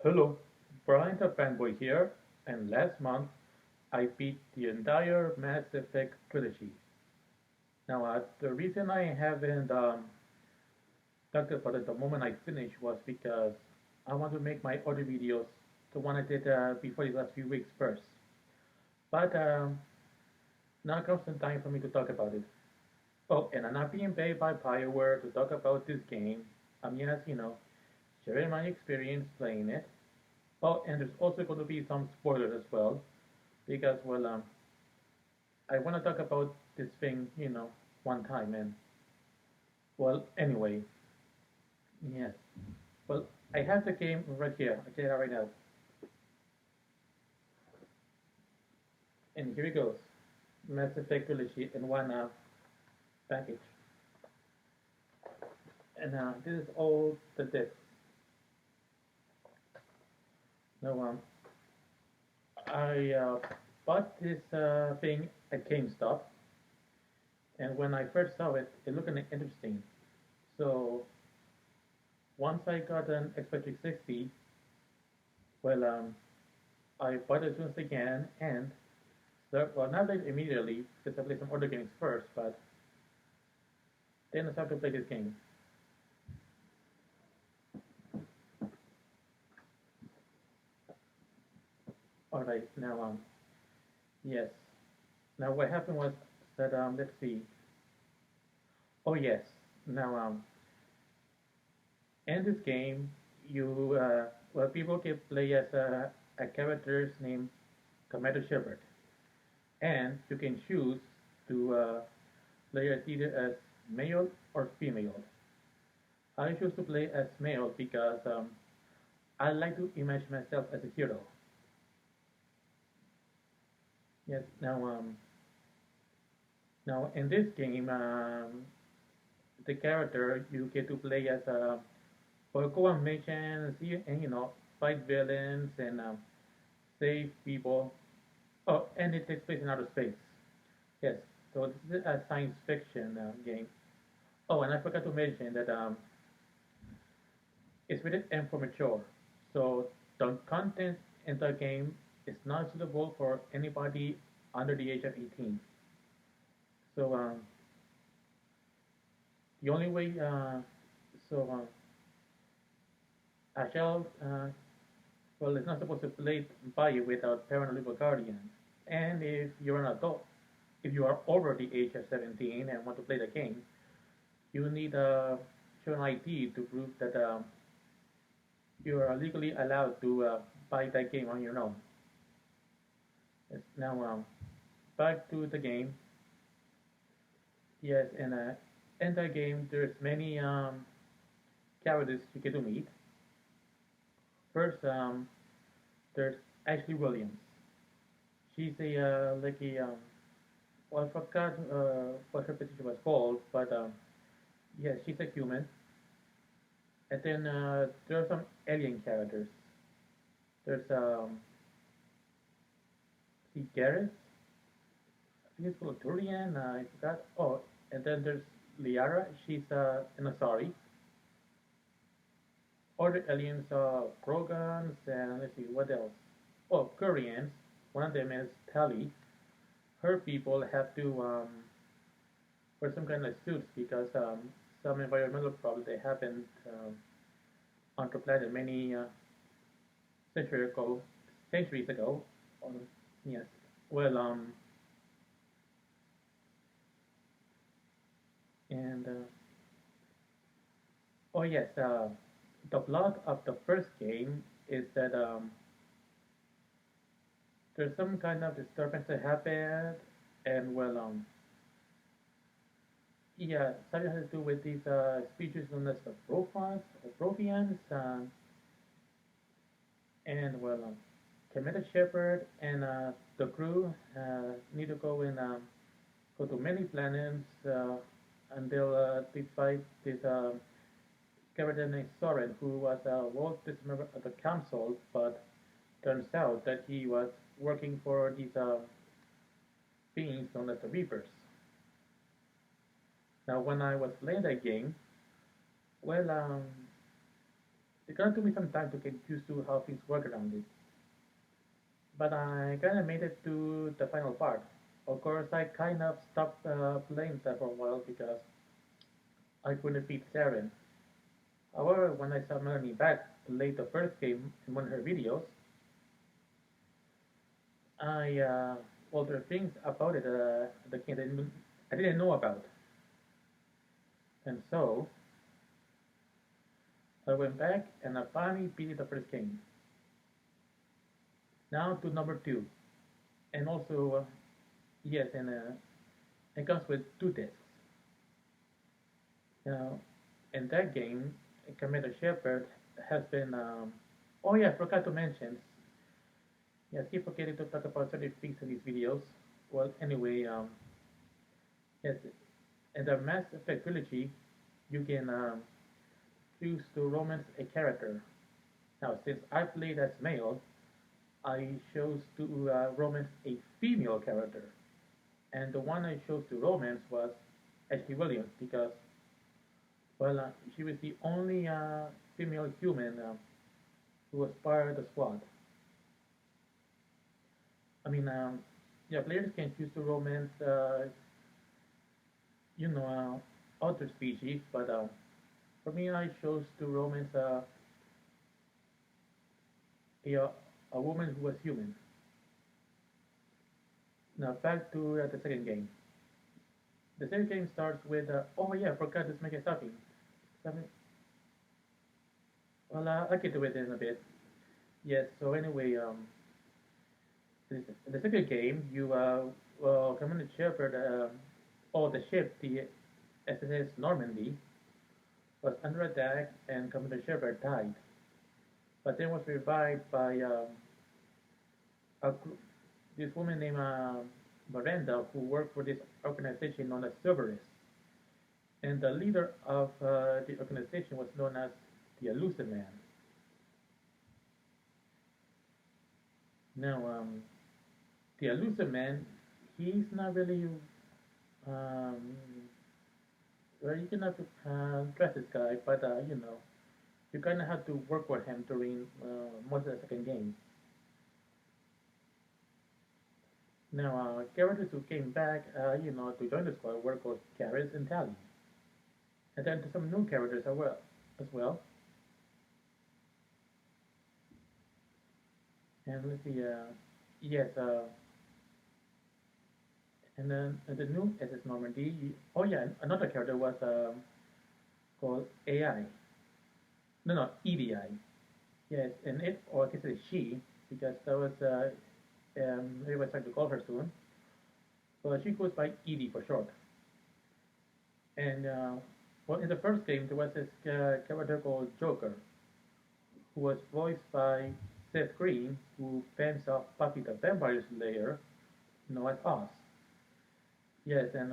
Hello, Brian the Fanboy here, and last month I beat the entire Mass Effect trilogy. Now, the reason I haven't talked about it the moment I finished was because I want to make my other videos, the one I did before these last few weeks first. But now comes the time for me to talk about it. Oh, and I'm not being paid by BioWare to talk about this game. I'm just, sharing my experience playing it. Oh, and there's also going to be some spoilers as well, because I want to talk about this thing, one time. And well, anyway, yes. Well, I have the game right here. I tell you that right now, and here it goes. Mass Effect Trilogy in one package, and this is all the discs. Now, I bought this thing at GameStop, and when I first saw it, it looked interesting. So once I got an Xbox 360, well, I bought it once again, and well, not like immediately, because I played some other games first, but then I started to play this game. Alright, now, yes. Now, what happened was that, let's see. Oh, yes. Now, in this game, well, people can play as a characters named Commander Shepard, and you can choose to play as either as male or female. I choose to play as male because I like to imagine myself as a hero. Yes. Now in this game, the character you get to play as a go on missions, and fight villains and save people. Oh, and it takes place in outer space. Yes. So this is a science fiction game. Oh, and I forgot to mention that it's rated M for mature. So the content in the game is not suitable for anybody under the age of 18. So the only way, a child, well, it's not supposed to play by you without parent or legal guardian. And if you're an adult, if you are over the age of 17 and want to play the game, you need a show an ID to prove that you are legally allowed to buy that game on your own. Yes, now, back to the game. Yes, and in the game, there's many characters you get to meet. First, there's Ashley Williams. She's a like a well, I forgot what her position was called, but yeah, she's a human. And then there are some alien characters. There's see Garrus. I think it's called Turian. I forgot. Oh, and then there's Liara. She's an Asari. Other aliens are Krogans, and let's see what else. Oh, Koreans. One of them is Tali. Her people have to wear some kind of suits because some environmental problems they happened on the planet many centuries ago. Centuries ago. Um, yes. Well, and oh yes, the plot of the first game is that there's some kind of disturbance that happened, and well, yeah, something has to do with these species known as the Profians, and well, Commander Shepard and the crew need to go and go to many planets until they fight this character named Soren, who was a well-dismembered member of the council, but turns out that he was working for these beings known as the Reapers. Now, when I was playing that game, well, It gonna took me some time to get used to how things work around it, but I kind of made it to the final part. Of course, I kind of stopped playing that for a while because I couldn't beat Saren. However, when I saw Melanie back play the first game in one of her videos, I well, there are things about it the game I didn't know about, and so I went back and I finally beat the first game. Now to number two, and also yes, and it comes with two discs. Now, in that game, Commander Shepard has been. Oh yeah, I forgot to mention. Yes, keep forgetting to talk about certain things in these videos. Well, anyway, yes, in the Mass Effect trilogy, you can choose to romance a character. Now, since I played as male, I chose to romance a female character, and the one I chose to romance was Ashley Williams because, well, she was the only female human who was part of the squad. I mean, yeah, players can choose to romance, other species, but for me, I chose to romance a, a woman who was human. Now, back to the second game. The second game starts with, oh yeah, I forgot to make a stopping. Something- Well, I'll get to it in a bit. Yes, so anyway, in the second game, you, well, Commander Shepard, or the ship, the SS Normandy, was under attack and Commander Shepard died, but then was revived by a, this woman named Miranda who worked for this organization known as Cerberus. And the leader of the organization was known as the Elusive Man. Now, the Elusive Man, he's not really, um, well, you cannot trust this guy, but you kind of have to work with him during most of the second game. Now, characters who came back, to join the squad were, of course, Garrus and Tally. And then to some new characters as well. And let's see, yes, and then the new SS Normandy. Oh yeah, another character was called AI. No, no, EDI. Yes, and it, or I guess it's she, because that was everybody's trying to call her soon. But she goes by Edie for short. And well, in the first game there was this character called Joker, who was voiced by Seth Green, who fends off Buffy the Vampire Slayer, known as Oz. Yes, and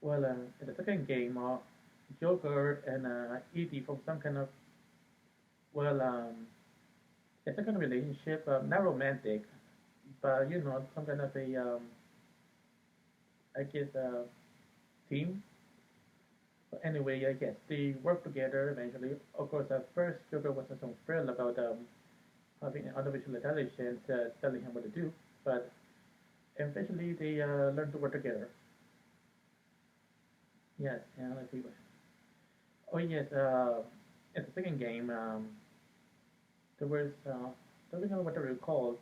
in the second game, Joker and Edie from some kind of, well, it's a kind of relationship, not romantic, but some kind of a, I guess, team. But anyway, I guess they work together eventually. Of course, at first, Joker wasn't so thrilled about having artificial intelligence telling him what to do, but eventually they learn to work together. Yes, and let's see. Oh yes, in the second game, there was I don't remember what they were called.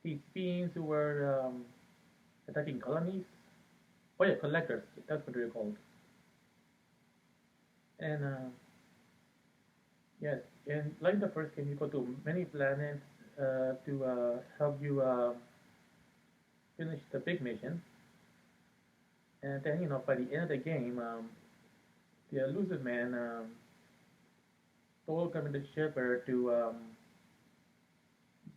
These beings who were attacking colonies. Oh yeah, collectors. That's what they were called. And yes, and like the first game, you go to many planets to help you finish the big mission. And then by the end of the game, the elusive man told Commander Shepard to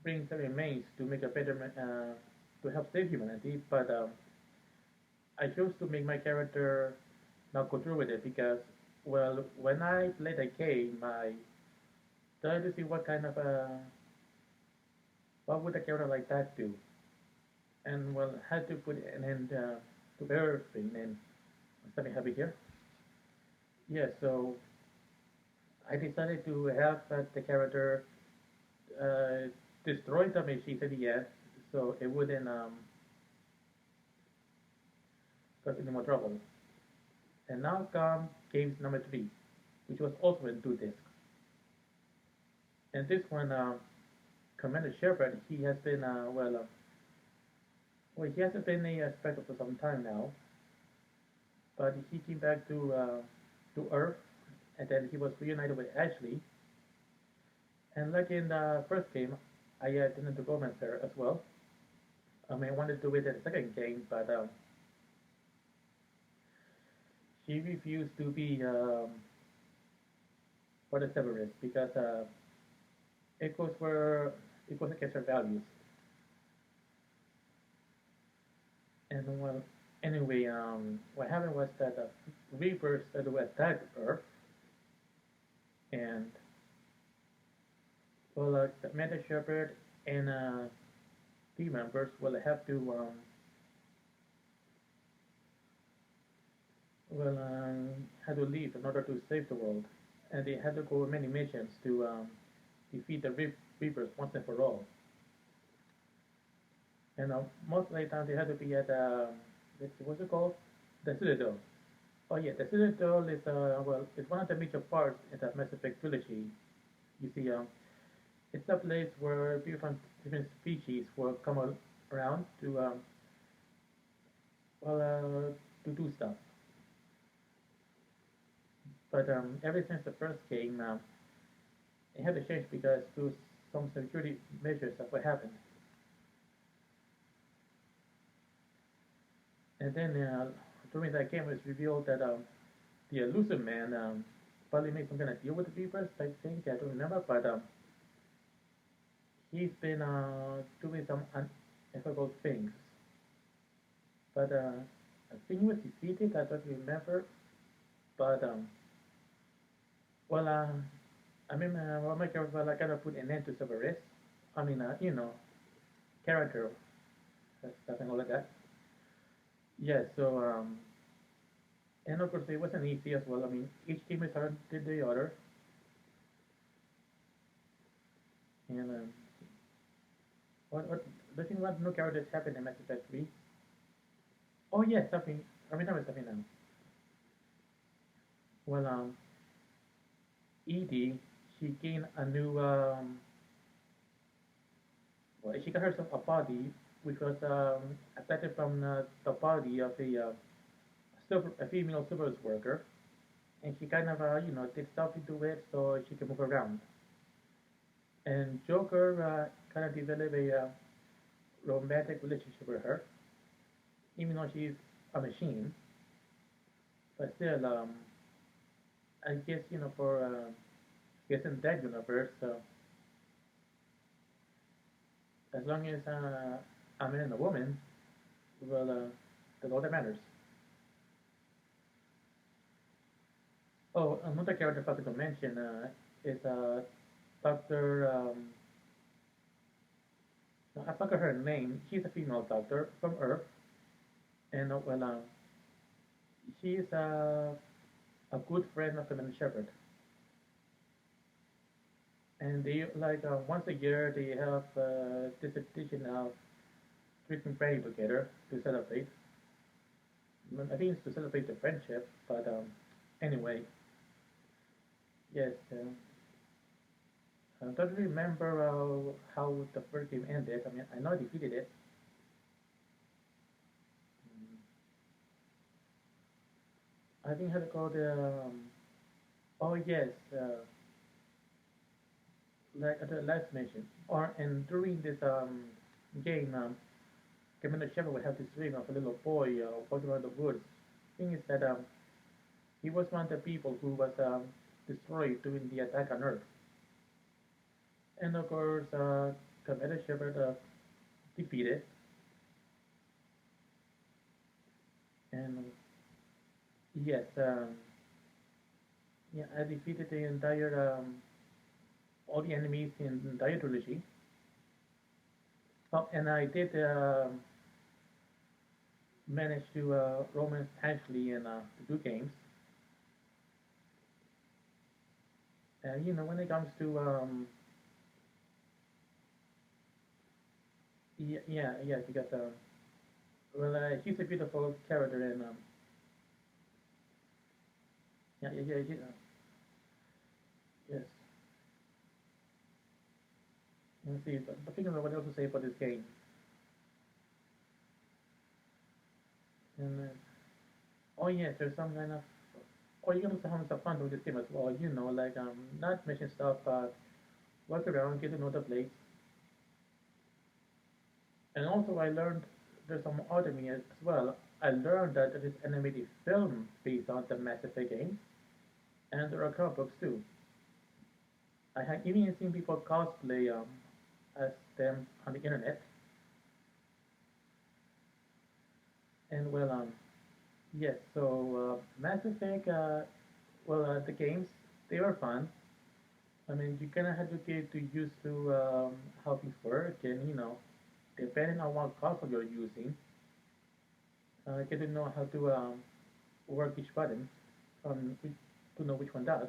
bring some remains to make a better to help save humanity. But I chose to make my character not go through with it because, well, when I played the game, I tried to see what would a character like that do, and well, had to put an end to everything. And let me have it here. Yeah, so I decided to have the character uh, destroy the machine at the end, so it wouldn't cause any more trouble. And now comes games number three, which was also in two discs. And this one, Commander Shepard, he has been well, he hasn't been a Spectre for some time now, but he came back to Earth, and then he was reunited with Ashley. And like in the first game, I didn't romance her as well. I mean, I wanted to do it in the second game, but she refused to be for the Severus because it goes for it goes against her values. And well, anyway, what happened was that Reapers started to attack Earth, and well, Commander Shepard and team members will have to had to leave in order to save the world, and they had to go on many missions to defeat the Reapers once and for all. And most of the time they had to be at let's see, what's it called? The Citadel. Oh yeah, the Citadel is well, it's one of the major parts in the Mass Effect trilogy. You see, it's a place where people from different species will come around to well to do stuff. But ever since the first game, it had to change because through some security measures of what happened. And then during that game, it was revealed that the elusive man probably made some kind of deal with the Reapers. I think I don't remember, but he's been doing some unethical things. But I think he was defeated. I don't remember. But well, I mean, well, my character, well, I gotta put an end to Severus. I mean, character stuff and all of that. Yeah. So and of course, it wasn't easy as well. I mean, each game is harder than the other, and what the thing about new characters happened in Mass Effect 3. Oh yes, something. I remember something now. Well, Edie, she gained a new well, she got herself a body which was adapted from the body of a female service worker, and she kind of did stuff into it so she could move around. And Joker kind of developed a romantic relationship with her, even though she's a machine. But still, I guess for I guess in that universe, as long as a man and a woman, well, that's all that matters. Oh, another character I forgot to mention is Doctor. No, I forgot her name. She's a female doctor from Earth, and she is a good friend of Commander Shepard. And they once a year they have this edition of drinking brandy together to celebrate. I think it's to celebrate the friendship, but anyway, yes. I don't remember how the first game ended. I mean, I know I defeated it. Mm, I think I had to go the. Oh yes, like at the last mission, or and during this game, Commander Shepard would have this dream of a little boy walking around the woods. Thing is that he was one of the people who was destroyed during the attack on Earth, and of course, Commander Shepard defeated, and yes, yeah, I defeated the entire all the enemies in the entire trilogy. Oh, and I did manage to romance Ashley in the two games. And when it comes to yeah, yeah, yeah, because well, he's a beautiful character, and yeah, yeah, yeah, yeah, yes. Let's see, but thinking about what else to say about this game, and oh yes, there's some kind of, or you can also have some fun with this game as well. Like not mission stuff, but walk around, get to know the place, and also I learned there's some other me as well. I learned that there is animated film based on the Mass Effect games, and there are comic books too. I have even seen people cosplay as them on the internet, and well, yes. So Mass Effect, the games they were fun. I mean, you kind of had to get to used to how things work, and depending on what console you're using, get to know how to work each button, which, to know which one does.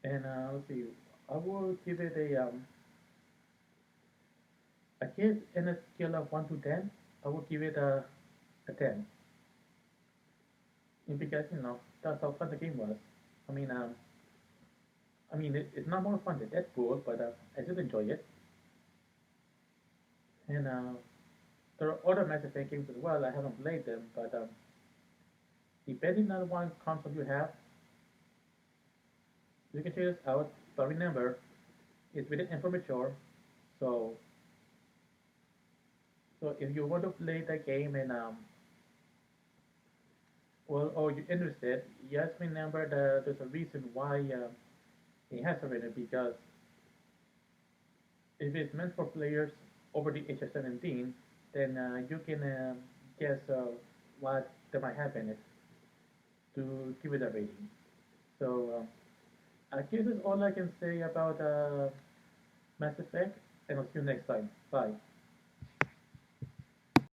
And let's see, I will give it a kid in a scale of 1 to 10. I will give it a 10, because that's how fun the game was. I mean, it's not more fun than Deadpool, but I did enjoy it. And there are other Mass Effect games as well. I haven't played them, but depending on what console you have, you can check this out. But remember, it's rated M for mature, so if you want to play the game and or you're interested, just remember that there's a reason why it has a rating, because if it's meant for players over the age of 17, then you can guess what that might happen to give it a rating. So I guess that's all I can say about Mass Effect, and I'll see you next time. Bye.